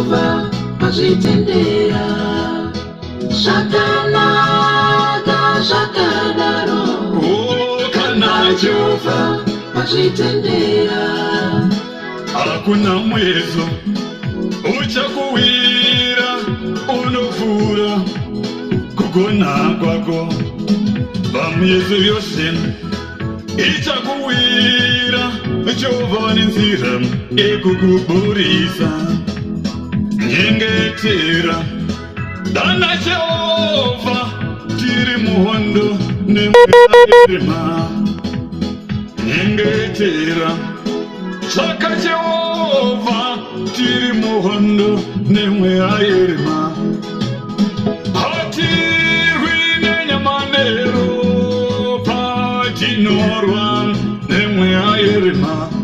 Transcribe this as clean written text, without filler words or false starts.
Jehova azvitendera. Zvakanaka zvakadaro, kana Jehova azvitendera. hakuna mwezo uchakuwira unofura kugona kwako. Pamyezo yose ichakuwira, Jehova vane nzira ekukuburisa. Nyengetera, dana Jehova, tiri muhondo nemwerema. Nyengetera, tsvaka Jehova, tiri muhondo nemwerema. Hatirwi nenyama neropa, tinorwa nemwerema.